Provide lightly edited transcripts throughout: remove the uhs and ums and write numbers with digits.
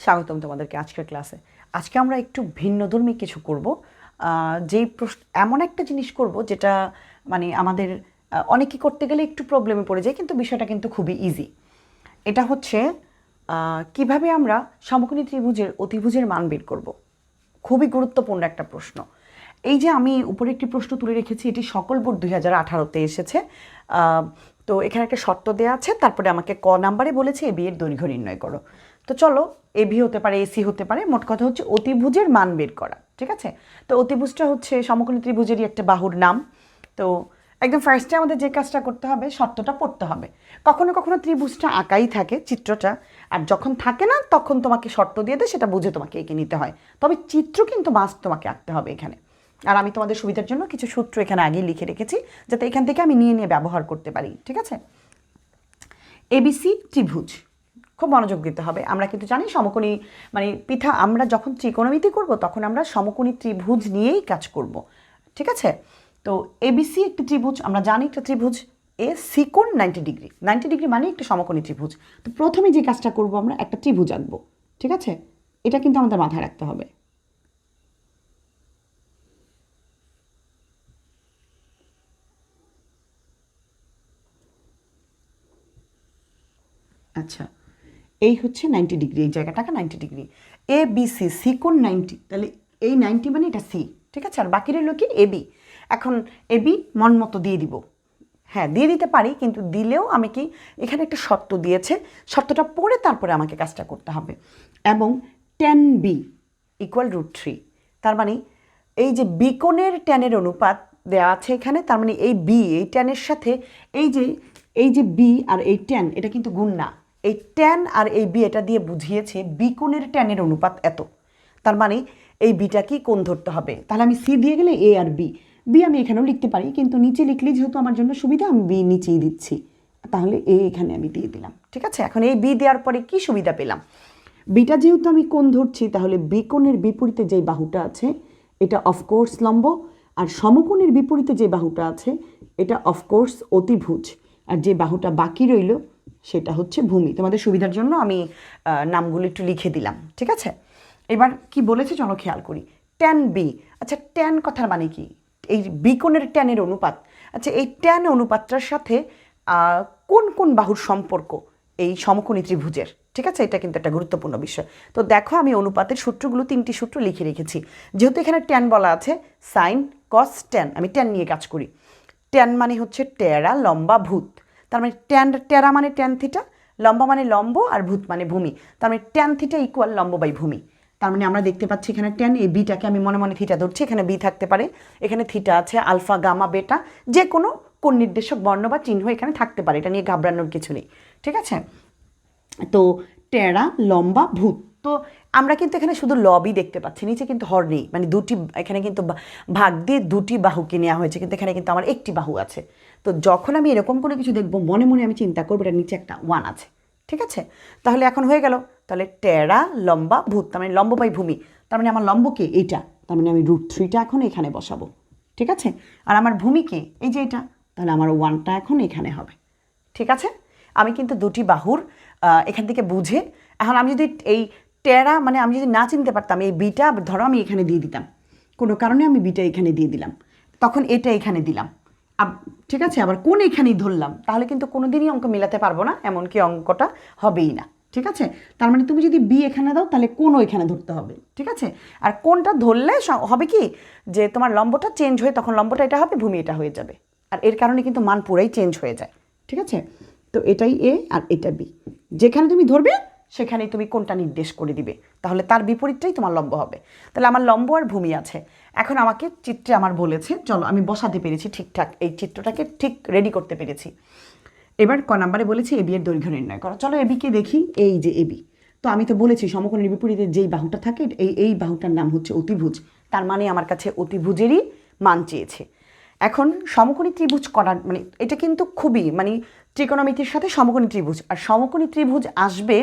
স্বাগতম তোমাদেরকে আজকের ক্লাসে। আজকে আমরা একটু ভিন্নধর্মী কিছু করব, যেই প্রশ্ন এমন একটা জিনিস করব যেটা মানে আমাদের অনেকে করতে গেলে একটু প্রবলেমে পড়ে যায়, কিন্তু বিষয়টা কিন্তু খুবই ইজি। এটা হচ্ছে কিভাবে আমরা সমকোণী ত্রিভুজের অতিভুজের মান বের করব। খুবই গুরুত্বপূর্ণ একটা প্রশ্ন। এই যে আমি উপরে একটি প্রশ্ন তুলে রেখেছি, এটি সকল বোর্ড 2018-তে এসেছে। তো এখানে একটা শর্ত দেওয়া আছে, তারপরে আমাকে ক নাম্বারে বলেছে এবি এর দৈর্ঘ্য নির্ণয় করো। তো চলো, এবি হতে পারে, এসি হতে পারে, মোট কথা হচ্ছে অতিভুজের মান বের করা। ঠিক আছে? তো অতিভুজটা হচ্ছে সমকোণী ত্রিভুজেরই একটা বাহুর নাম। তো একদম ফার্স্টে আমাদের যে কাজটা করতে হবে, শর্তটা পড়তে হবে। কখনো কখনো ত্রিভুজটা আঁকাই থাকে, চিত্রটা, আর যখন থাকে না তখন তোমাকে শর্ত দিয়ে দেয়, সেটা বুঝে তোমাকে এঁকে নিতে হয়। তবে চিত্র কিন্তু মাস্ট তোমাকে আঁকতে হবে এখানে। আর আমি তোমাদের সুবিধার জন্য কিছু সূত্র এখানে আগেই লিখে রেখেছি, যাতে এখান থেকে আমি নিয়ে নিয়ে ব্যবহার করতে পারি। ঠিক আছে? এবিসি ত্রিভুজ, খুব মনোযোগ দিতে হবে। আমরা কিন্তু জানি সমকোণী মানে আমরা যখন ত্রিকোণমিতি করব তখন আমরা সমকোণী ত্রিভুজ নিয়েই কাজ করব। ঠিক আছে? তো এবিসি একটি ত্রিভুজ, আমরা জানি একটা ত্রিভুজ। এ সি কোণ 90 ডিগ্রি, 90 ডিগ্রি মানে একটা সমকোণী ত্রিভুজ। তো প্রথমে যে কাজটা করব, আমরা একটা ত্রিভুজ আঁকবো। ঠিক আছে? এটা কিন্তু আমাদের মাথায় রাখতে হবে। আচ্ছা, এই হচ্ছে 90 ডিগ্রি, এই জায়গাটাকে 90 degree. A B C, C কোণ 90, তাহলে এই 90 মানে এটা সি। ঠিক আছে? আর বাকি রইল কি? এবি। এখন এবি মন মতো দিয়ে দিব। হ্যাঁ, দিয়ে দিতে পারি, কিন্তু দিলেও আমি কি, এখানে একটা শর্ত দিয়েছে, শর্তটা পড়ে তারপরে আমাকে কাজটা করতে হবে। এবং টেন বি ইকুয়াল √3, তার মানে এই যে বি কোণের ট্যানের অনুপাত দেওয়া আছে এখানে, তার মানে এই বি, এই ট্যানের সাথে এই যে বি আর এই ট্যান, এটা কিন্তু গুণ না। এই ট্যান আর এই বি এটা দিয়ে বুঝিয়েছে বি কোণের ট্যানের অনুপাত এত। তার মানে এই বিটা কি কোণ ধরতে হবে। তাহলে আমি সি দিয়ে গেলে এ আর বি, বি আমি এখানেও লিখতে পারি, কিন্তু নিচে লিখলে যেহেতু আমার জন্য সুবিধা, আমি বি নিচেই দিচ্ছি। তাহলে এ এখানে আমি দিয়ে দিলাম। ঠিক আছে? এখন এই বি দেওয়ার পরে কি সুবিধা পেলাম? বিটা যেহেতু আমি কোণ ধরছি, তাহলে বি কোণের বিপরীতে যে বাহুটা আছে এটা অফকোর্স লম্ব, আর সমকোণের বিপরীতে যে বাহুটা আছে এটা অফকোর্স অতিভুজ, আর যে বাহুটা বাকি রইল সেটা হচ্ছে ভূমি। তোমাদের সুবিধার জন্য আমি নামগুলো একটু লিখে দিলাম। ঠিক আছে? এবার কি বলেছে চলো খেয়াল করি। Tan B. আচ্ছা, ট্যান কথার মানে কি? এই বি কোণের ট্যানের অনুপাত। আচ্ছা, এই ট্যান অনুপাতটার সাথে কোন কোন বাহুর সম্পর্ক এই সমকোণী ত্রিভুজের? ঠিক আছে? এটা কিন্তু একটা গুরুত্বপূর্ণ বিষয়। তো দেখো, আমি অনুপাতের সূত্রগুলো 3টি সূত্র লিখে রেখেছি। যেহেতু এখানে ট্যান বলা আছে, সাইন কস ট্যান, আমি ট্যান নিয়ে কাজ করি। ট্যান মানে হচ্ছে টেরা, লম্বা, ভূত। তার মানে টেরা মানে ট্যান থিটা, লম্বা মানে লম্ব, আর ভূত মানে ভূমি। তার মানে ট্যান থিটা ইকুয়াল লম্ব বাই ভূমি। তার মানে আমরা দেখতে পাচ্ছি এখানে ট্যান, এই বিটাকে আমি মনে মনে থিটা ধরছি, এখানে বি থাকতে পারে, এখানে থিটা আছে, আলফা, গামা, বেটা, যে কোনো কোণ নির্দেশক বর্ণ বা চিহ্ন এখানে থাকতে পারে, এটা নিয়ে ঘাবড়ানোর কিছু নেই। ঠিক আছে? তো টেরা, লম্বা, ভূত। তো আমরা কিন্তু এখানে শুধু লবই দেখতে পাচ্ছি, নিচে কিন্তু হর নেই, মানে দুটি, এখানে কিন্তু ভাগ দিয়ে দুটি বাহুকে নেওয়া হয়েছে, কিন্তু এখানে কিন্তু আমার একটি বাহু আছে। তো যখন আমি এরকম করে কিছু দেখবো, মনে মনে আমি চিন্তা করবো এটা নিচে একটা 1 আছে। ঠিক আছে? তাহলে এখন হয়ে গেল, তাহলে টেরা, লম্বা, ভূত, তার মানে লম্ব বাই ভূমি। তার মানে আমার লম্বকে এইটা, তার মানে আমি √3টা এখন এখানে বসাবো। ঠিক আছে? আর আমার ভূমিকে এই যে এটা, তাহলে আমার 1টা এখন এখানে হবে। ঠিক আছে? আমি কিন্তু দুটি বাহুর এখান থেকে বুঝে, এখন আমি যদি এই টেরা মানে আমি যদি না চিনতে পারতাম, এই বিটা ধরো আমি এখানে দিয়ে দিতাম, কোনো কারণে আমি বিটা এখানে দিয়ে দিলাম, তখন এটা এখানে দিলাম। ঠিক আছে? আবার কোন এখানেই ধরলাম, তাহলে কিন্তু কোনোদিনই অঙ্ক মেলাতে পারবো না, এমনকি অঙ্কটা হবেই না। ঠিক আছে? তার মানে তুমি যদি বি এখানে দাও, তাহলে কোনও এখানে ধরতে হবে। ঠিক আছে? আর কোনটা ধরলে হবে কি, যে তোমার লম্বটা চেঞ্জ হয়ে তখন লম্বটা এটা হবে, ভূমি এটা হয়ে যাবে। আর এর কারণে কিন্তু মান পুরাই চেঞ্জ হয়ে যায়। ঠিক আছে? তো এটাই এ আর এটা বি, যেখানে তুমি ধরবে সেখানেই তুমি কোনটা নির্দেশ করে দিবে, তাহলে তার বিপরীতটাই তোমার লম্ব হবে। তাহলে আমার লম্ব আর ভূমি আছে। এখন আমাকে চিত্রে আমার বলেছে, চলো আমি বসাতে পেরেছি ঠিকঠাক, এই চিত্রটাকে ঠিক রেডি করতে পেরেছি। এবার ক নাম্বারে বলেছি এবি এর দৈর্ঘ্য নির্ণয় করো। চলো এবিকে দেখি, এই যে এবি। তো আমি তো বলেছি সমকোণের বিপরীতে যেই বাহুটা থাকে এই বাহুটার নাম হচ্ছে অতিভুজ, তার মানে আমার কাছে অতিভুজেরই মান চেয়েছে। এখন সমকোণী ত্রিভুজ করার মানে এটা কিন্তু খুবই মানে ত্রিকোণমিতির সাথে সমকোণী ত্রিভুজ, আর সমকোণী ত্রিভুজ আসবে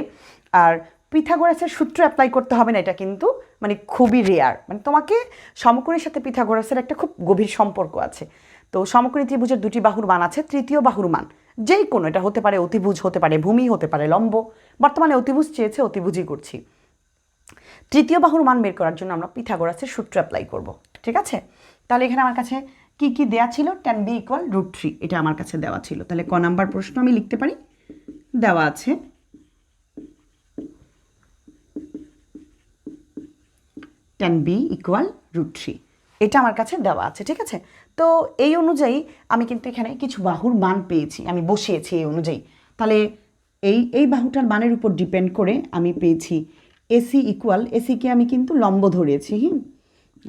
আর পিথাগোরাসের সূত্র অ্যাপ্লাই করতে হবে না, এটা কিন্তু মানে খুবই রেয়ার। মানে তোমাকে সমকোণীর সাথে পিথাগোরাসের একটা খুব গভীর সম্পর্ক আছে। তো সমকোণী ত্রিভুজের দুটি বাহুর মান আছে, তৃতীয় বাহুর মান যেই কোনো, এটা হতে পারে অতিভুজ, হতে পারে ভূমি, হতে পারে লম্ব। বর্তমানে অতিভুজ চেয়েছে, অতিভুজই করছি। তৃতীয় বাহুর মান বের করার জন্য আমরা পিথাগোরাসের সূত্র অ্যাপ্লাই করব, ঠিক আছে? তাহলে এখানে আমার কাছে কি কি দেয়া ছিল, tan b = √3, এটা আমার কাছে দেওয়া ছিল। তাহলে ক নাম্বার প্রশ্ন আমি লিখতে পারি, দেওয়া আছে tan b = √3, এটা আমার কাছে দেওয়া আছে, ঠিক আছে? তো এই অনুযায়ী আমি কিন্তু এখানে কিছু বাহুর মান পেয়েছি, আমি বসিয়েছি এই অনুযায়ী। তাহলে এই বাহুটার মানের উপর ডিপেন্ড করে আমি পেয়েছি এসি এসিকে আমি কিন্তু লম্ব ধরেছি,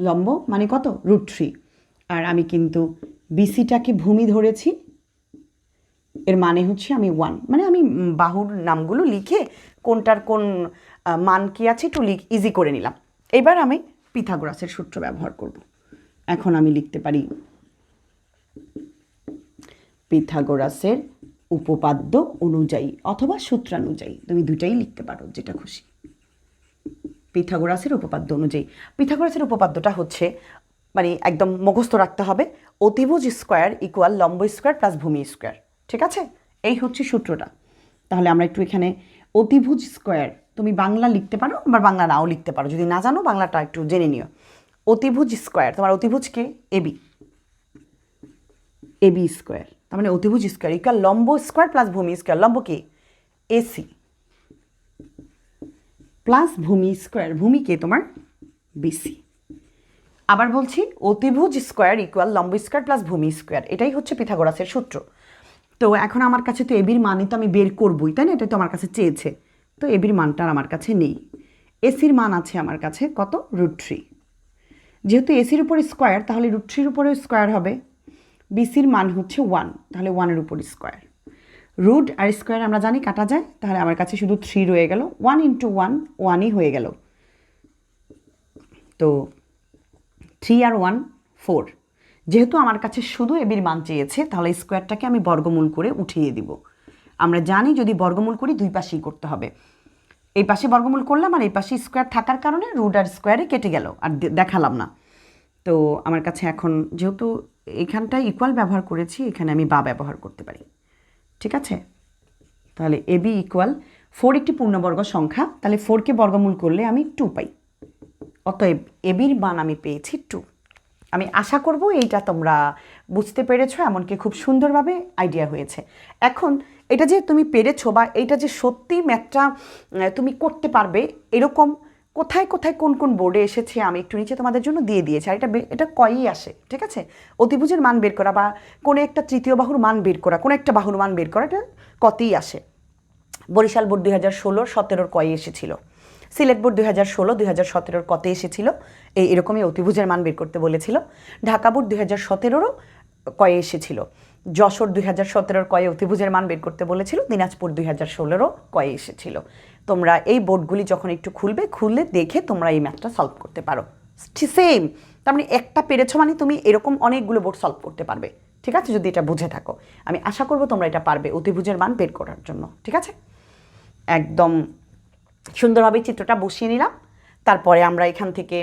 লম্ব মানে কত, √3। আর আমি কিন্তু বিসিটাকে ভূমি ধরেছি, এর মানে হচ্ছে আমি 1, মানে আমি বাহুর নামগুলো লিখে কোনটার কোন মান কি আছে একটু ইজি করে নিলাম। এবার আমি পিথাগোরাসের সূত্র ব্যবহার করব। এখন আমি লিখতে পারি পিথাগোরাসের উপপাদ্য অনুযায়ী অথবা সূত্রানুযায়ী, তুমি দুটাই লিখতে পারো, যেটা খুশি। পিথাগোরাসের উপপাদ্য অনুযায়ী, পিথাগোরাসের উপপাদ্যটা হচ্ছে মানে একদম মুখস্থ রাখতে হবে, অতিভুজ স্কোয়ার ইকুয়াল লম্ব স্কোয়ার প্লাস ভূমি স্কোয়ার, ঠিক আছে? এই হচ্ছে সূত্রটা। তাহলে আমরা একটু এখানে অতিভুজ স্কোয়ার, তুমি বাংলা লিখতে পারো আবার বাংলা নাও লিখতে পারো, যদি না জানো বাংলাটা একটু জেনে নিও। অতিভুজ স্কোয়ার, তোমার অতিভুজকে এবি স্কোয়ার, তার মানে অতিভুজ স্কোয়ার ইকুয়াল লম্ব স্কোয়ার প্লাস ভূমি স্কোয়ার, লম্ব কি এসি প্লাস ভূমি স্কোয়ার, ভূমি কে তোমার বিসি। আবার বলছি অতিভুজ স্কোয়ার ইকুয়াল লম্ব স্কোয়ার প্লাস ভূমি স্কোয়ার, এটাই হচ্ছে পিথাগোরাসের সূত্র। তো এখন আমার কাছে তো এবির মানই তো আমি বের করবই, তাই না? এটা তো আমার কাছে চেয়েছে, তো এবির মানটা আমার কাছে নেই। এসির মান আছে আমার কাছে কত, √3। যেহেতু এসির উপর স্কোয়ার তাহলে √3-র উপরে স্কোয়ার হবে। বিসির মান হচ্ছে 1, তাহলে 1-এর উপর স্কোয়ার। রুট আর স্কোয়ার আমরা জানি কাটা যায়, তাহলে আমার কাছে শুধু 3 রয়ে গেল, 1 × 1 1ই হয়ে গেল। তো 3 আর 1 4। যেহেতু আমার কাছে শুধু এবির মান চেয়েছে তাহলে স্কোয়ারটাকে আমি বর্গমূল করে উঠিয়ে দিব। আমরা জানি যদি বর্গমূল করি দুই পাশেই করতে হবে, এই পাশে বর্গমূল করলাম আর এই পাশে স্কোয়ার থাকার কারণে রুট আর স্কোয়ারে কেটে গেল, আর দেখালাম না। তো আমার কাছে এখন যেহেতু এখানটায় ইকুয়াল ব্যবহার করেছি, এখানে আমি বা ব্যবহার করতে পারি, ঠিক আছে? তাহলে এবি = 4 একটি পূর্ণবর্গ সংখ্যা, তাহলে 4কে বর্গমূল করলে আমি 2 পাই, অতএব এবির মান আমি পেয়েছি 2। আমি আশা করব এইটা তোমরা বুঝতে পেরেছো, এমনকি খুব সুন্দরভাবে আইডিয়া হয়েছে। এখন এটা যে তুমি পেরেছো বা এইটা যে সত্যি ম্যাথটা তুমি করতে পারবে, এরকম কোথায় কোথায় কোন কোন বোর্ডে এসেছে আমি একটু নিচে তোমাদের জন্য দিয়ে দিয়েছি। আর এটা কয়ই আসে, ঠিক আছে? অতিভুজের মান বের করা বা কোনো একটা তৃতীয় বাহুর মান বের করা, কোনো একটা বাহুর মান বের করা, এটা কতই আসে। বরিশাল বোর্ড 2016-17 কয়ে এসেছিল, সিলেট বোর্ড 2016-2017 কতে এসেছিল, এরকমই অতিভুজের মান বের করতে বলেছিল। ঢাকা বোর্ড 2017 কয়ে এসেছিল, যশোর 2017 কয়ে অতিভুজের মান বের করতে বলেছিল, দিনাজপুর 2016 কয়ে এসেছিল। তোমরা এই বোর্ডগুলি যখন একটু খুললে দেখে তোমরা এই ম্যাথটা সলভ করতে পারো, সেম। তার মানে একটা পেরেছো মানে তুমি এরকম অনেকগুলো বোর্ড সলভ করতে পারবে, ঠিক আছে? যদি এটা বুঝে থাকো, আমি আশা করবো তোমরা এটা পারবে অতিভুজের মান বের করার জন্য, ঠিক আছে? একদম সুন্দরভাবে চিত্রটা বসিয়ে নিলাম। তারপরে আমরা এখান থেকে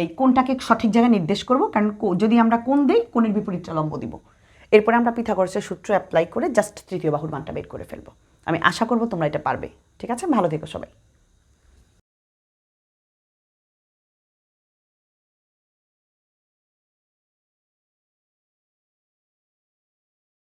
এই কোণটাকে সঠিক জায়গায় নির্দেশ করব, কারণ যদি আমরা কোণ দিই কোণের বিপরীতটা লম্ব দিব। এরপরে আমরা পিথাগোরাসের সূত্র অ্যাপ্লাই করে জাস্ট তৃতীয় বাহুর মানটা বের করে ফেলবো। আমি আশা করব তোমরা এটা পারবে, ঠিক আছে? ভালো থেকো সবাই।